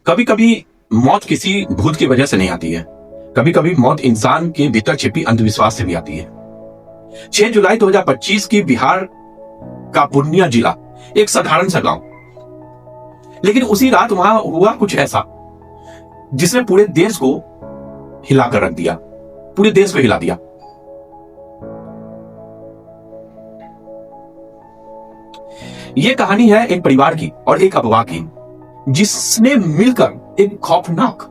कभी कभी मौत किसी भूत की वजह से नहीं आती है, कभी कभी मौत इंसान के भीतर छिपी अंधविश्वास से भी आती है। 6 जुलाई 2025 की बिहार का पूर्णिया जिला एक साधारण सा गांव, लेकिन उसी रात वहां हुआ कुछ ऐसा जिसने पूरे देश को हिलाकर रख दिया, पूरे देश को हिला दिया। यह कहानी है एक परिवार की और एक अफवाह की, जिसने मिलकर एक खौफनाक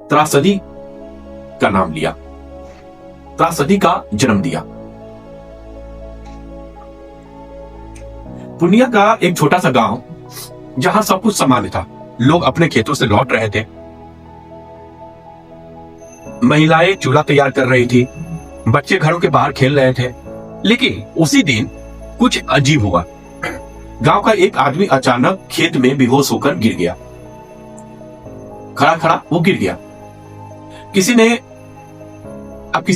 त्रासदी का नाम लिया, त्रासदी का जन्म दिया। पूर्णिया का एक छोटा सा गांव जहां सब कुछ सामान्य था। लोग अपने खेतों से लौट रहे थे, महिलाएं चूल्हा तैयार कर रही थी, बच्चे घरों के बाहर खेल रहे थे। लेकिन उसी दिन कुछ अजीब हुआ। गांव का एक आदमी अचानक खेत में बेहोश होकर गिर गया। खड़ा खड़ा वो गिर गया। किसी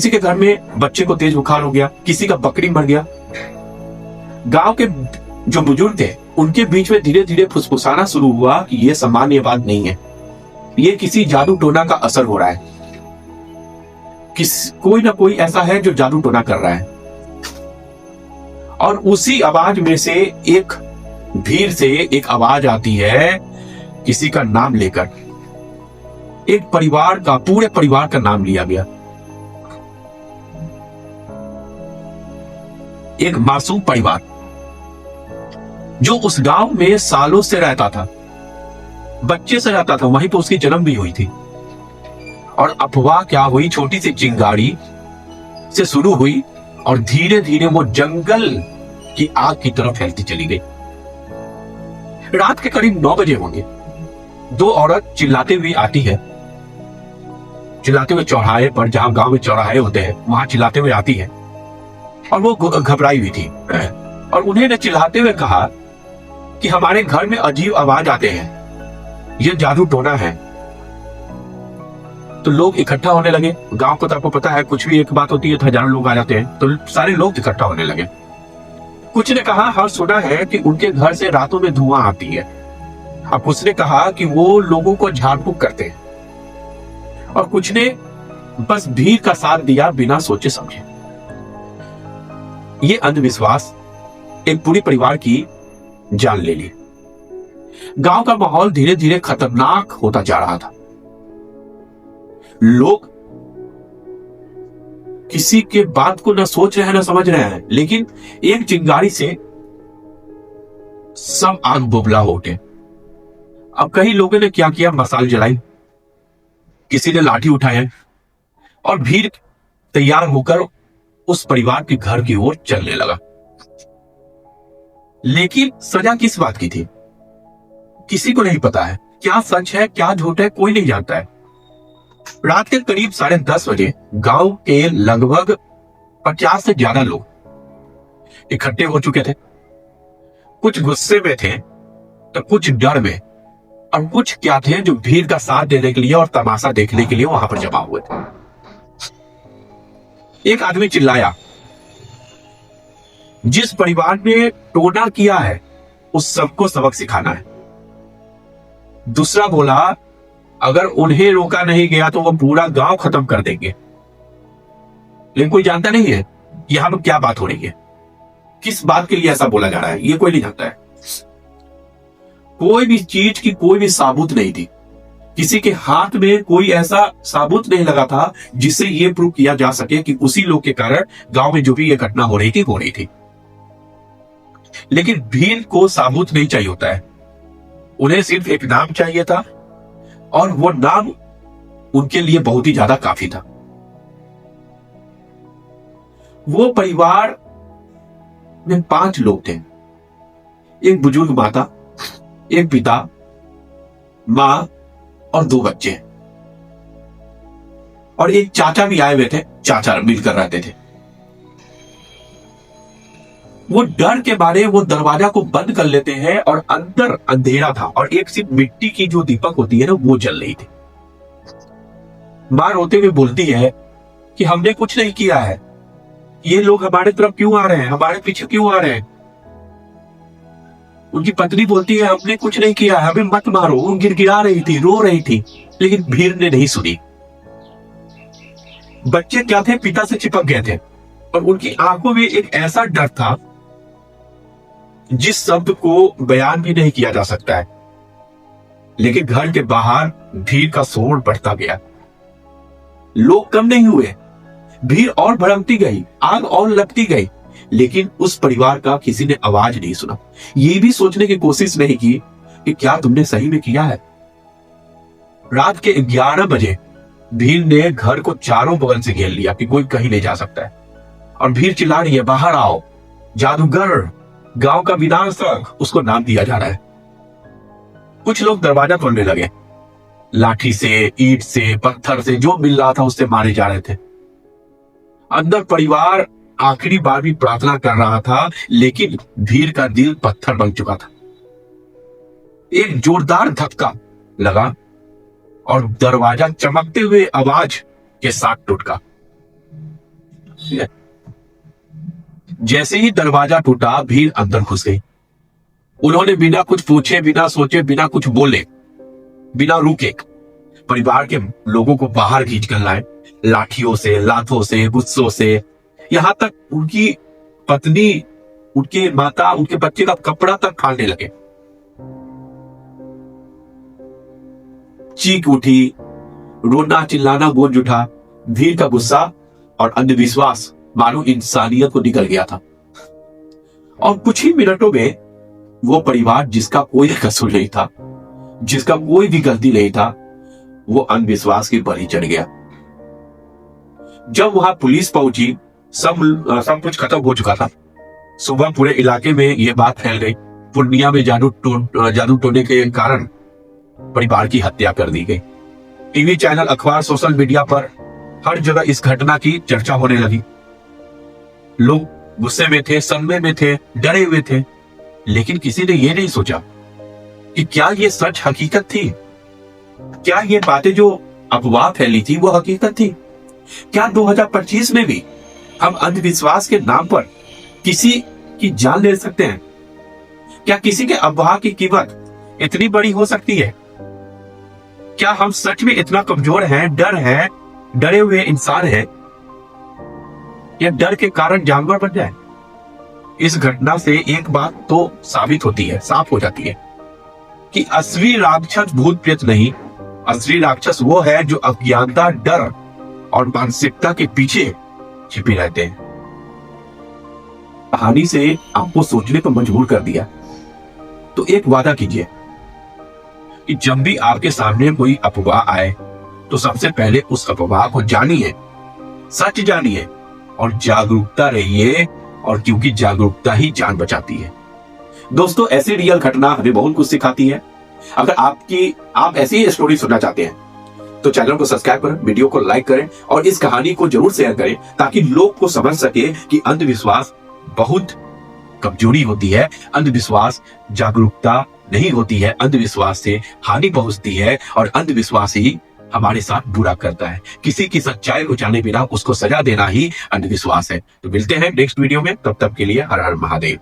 के घर में बच्चे को तेज बुखार हो गया, किसी का बकरी मर गया। गांव के जो बुजुर्ग थे उनके बीच में धीरे धीरे फुसफुसाना शुरू हुआ कि यह सामान्य बात नहीं है, यह किसी जादू टोना का असर हो रहा है। कोई ना कोई ऐसा है जो जादू टोना कर रहा है। और उसी आवाज में से भीड़ से एक आवाज आती है, किसी का नाम लेकर। एक परिवार का, पूरे परिवार का नाम लिया गया। एक मासूम परिवार जो उस गांव में सालों से रहता था, बच्चे से रहता था, वहीं पर उसकी जन्म भी हुई थी। और अफवाह क्या हुई, छोटी सी चिंगारी से शुरू हुई और धीरे धीरे वो जंगल की आग की तरफ फैलती चली गई। रात के करीब 9 बजे होंगे, 2 औरत चिल्लाते हुए आती है, चिल्लाते हुए चौराहे पर, जहां गांव में चौराहे होते हैं वहां चिल्लाते हुए आती है। और वो घबराई हुई थी और उन्हें चिल्लाते हुए कहा कि हमारे घर में अजीब आवाज आते हैं, ये जादू टोना है। तो लोग इकट्ठा होने लगे। गांव को तो आपको पता है, कुछ भी एक बात होती है तो हजारों लोग आ जाते हैं, तो सारे लोग इकट्ठा होने लगे। कुछ ने कहा हाँ सुना है कि उनके घर से रातों में धुआं आती है। अब कुछ ने कहा कि वो लोगों को झाड़ फूक करते हैं। और कुछ ने बस भीड़ का साथ दिया बिना सोचे समझे। ये अंधविश्वास एक पूरी परिवार की जान ले ली। गांव का माहौल धीरे धीरे खतरनाक होता जा रहा था। लोग किसी के बात को ना सोच रहे हैं ना समझ रहे हैं, लेकिन एक चिंगारी से सब आग बुबला हो उठे। अब कई लोगों ने क्या किया, मसाल जलाई, किसी ने लाठी उठाया और भीड़ तैयार होकर उस परिवार के घर की ओर चलने लगा। लेकिन सजा किस बात की थी, किसी को नहीं पता है। क्या सच है क्या झूठ है, कोई नहीं जानता है। रात के करीब 10:30 बजे गांव के लगभग 50 से ज्यादा लोग इकट्ठे हो चुके थे। कुछ गुस्से में थे तो कुछ डर में, और कुछ क्या थे जो भीड़ का साथ देने के लिए और तमाशा देखने के लिए वहां पर जमा हुए थे। एक आदमी चिल्लाया, जिस परिवार ने टोना किया है उस सबको सबक सिखाना है। दूसरा बोला, अगर उन्हें रोका नहीं गया तो वो पूरा गांव खत्म कर देंगे। लेकिन कोई जानता नहीं है यहां पर क्या बात हो रही है, किस बात के लिए ऐसा बोला जा रहा है, ये कोई नहीं जानता है। कोई भी चीज की कोई भी साबुत नहीं थी, किसी के हाथ में कोई ऐसा साबुत नहीं लगा था जिससे यह प्रूव किया जा सके कि उसी लोग के कारण गांव में जो भी यह घटना हो रही थी। लेकिन भीड़ को साबुत नहीं चाहिए होता है, उन्हें सिर्फ एक नाम चाहिए था, और वो नाम उनके लिए बहुत ही ज्यादा काफी था। वो परिवार में 5 लोग थे, एक बुजुर्ग माता, एक पिता, मां और 2 बच्चे, और एक चाचा भी आए हुए थे, चाचा मिलकर रहते थे। वो डर के मारे वो दरवाजा को बंद कर लेते हैं और अंदर अंधेरा था और एक सिर्फ मिट्टी की जो दीपक होती है ना वो जल रही थी। मां रोते हुए बोलती है कि हमने कुछ नहीं किया है, ये लोग हमारे तरफ क्यों आ रहे हैं, हमारे पीछे क्यों आ रहे हैं। उनकी पत्नी बोलती है हमने कुछ नहीं किया, हमें मत मारो। वो गिड़गिड़ा रही थी, रो रही थी, लेकिन भीड़ ने नहीं सुनी। बच्चे क्या थे, पिता से चिपक गए थे और उनकी आंखों में एक ऐसा डर था जिस शब्द को बयान भी नहीं किया जा सकता है। लेकिन घर के बाहर भीड़ का शोर बढ़ता गया। लोग कम नहीं हुए, भीड़ और भड़कती गई, आग और लगती गई, लेकिन उस परिवार का किसी ने आवाज नहीं सुना। ये भी सोचने की कोशिश नहीं की कि क्या तुमने सही में किया है। रात के 11 बजे भीड़ ने घर को चारों बगल से घेर लिया कि कोई कहीं नहीं जा सकता है, और भीड़ चिल्ला रही है बाहर आओ, जादूगर, गांव का विनाशक उसको नाम दिया जा रहा है। कुछ लोग दरवाजा तोड़ने लगे, लाठी से, ईंट से, पत्थर से, जो मिल रहा था उससे मारे जा रहे थे। अंदर परिवार आखिरी बार भी प्रार्थना कर रहा था, लेकिन भीड़ का दिल पत्थर बन चुका था। एक जोरदार धक्का लगा और दरवाजा चमकते हुए आवाज के साथ टूटा। जैसे ही दरवाजा टूटा, भीड़ अंदर घुस गई। उन्होंने बिना कुछ पूछे, बिना सोचे, बिना कुछ बोले, बिना रुके परिवार के लोगों को बाहर खींच कर लाए, लाठियों से, लातों से, गुस्सों से, यहां तक उनकी पत्नी, उनके माता, उनके बच्चे का कपड़ा तक फाड़ने लगे। चीख उठी, रोना चिल्लाना गूंज उठा। भीड़ का गुस्सा और अंधविश्वास मानो इंसानियत को निकल गया था। और कुछ ही मिनटों में वो परिवार जिसका कोई कसूर नहीं था, जिसका कोई भी गलती नहीं था, वो अंधविश्वास की बलि चढ़ गया। जब वहां पुलिस पहुंची, सब कुछ खत्म हो चुका था। सुबह पूरे इलाके में यह बात फैल गई, पूर्णिया में जादू टोने के कारण परिवार की हत्या कर दी गई। टीवी चैनल, अखबार, सोशल मीडिया पर हर जगह इस घटना की चर्चा होने लगी। लोग गुस्से में थे, सदमे में थे, डरे हुए थे, लेकिन किसी ने यह नहीं सोचा कि क्या ये सच हकीकत थी? क्या ये बातें जो अफवाह फैली थी वो हकीकत थी? क्या 2025 में भी हम अंधविश्वास के नाम पर किसी की जान ले सकते हैं? क्या किसी के अफवाह की कीमत इतनी बड़ी हो सकती है? क्या हम सच में इतना कमजोर हैं, डरे हुए इंसान हैं, या डर के कारण जानवर बन जाए? इस घटना से एक बात तो साबित होती है, साफ हो जाती है कि असली राक्षस भूत प्रेत नहीं, असली राक्षस वो है जो अज्ञानता, डर और मानसिकता के पीछे छिपे रहते हैं। कहानी से आपको सोचने को मजबूर कर दिया, तो एक वादा कीजिए कि जब भी आपके सामने कोई अफवाह आए तो सबसे पहले उस अफवाह को जानिए, सच जानिए और जागरूकता रहिए, और क्योंकि जागरूकता ही जान बचाती है। दोस्तों, ऐसी रियल घटना हमें बहुत कुछ सिखाती है। अगर आप ऐसी ही स्टोरी सुनना चाहते हैं तो चैनल को सब्सक्राइब करें, वीडियो को लाइक करें और इस कहानी को जरूर शेयर करें, ताकि लोग को समझ सके कि अंधविश्वास बहुत कमजोरी होती है, अंधविश्वास जागरूकता नहीं होती है, अंधविश्वास से हानि पहुंचती है और अंधविश्वास ही हमारे साथ बुरा करता है। किसी की सच्चाई को जाने बिना उसको सजा देना ही अंधविश्वास है। तो मिलते हैं नेक्स्ट वीडियो में, तब तक के लिए हर हर महादेव।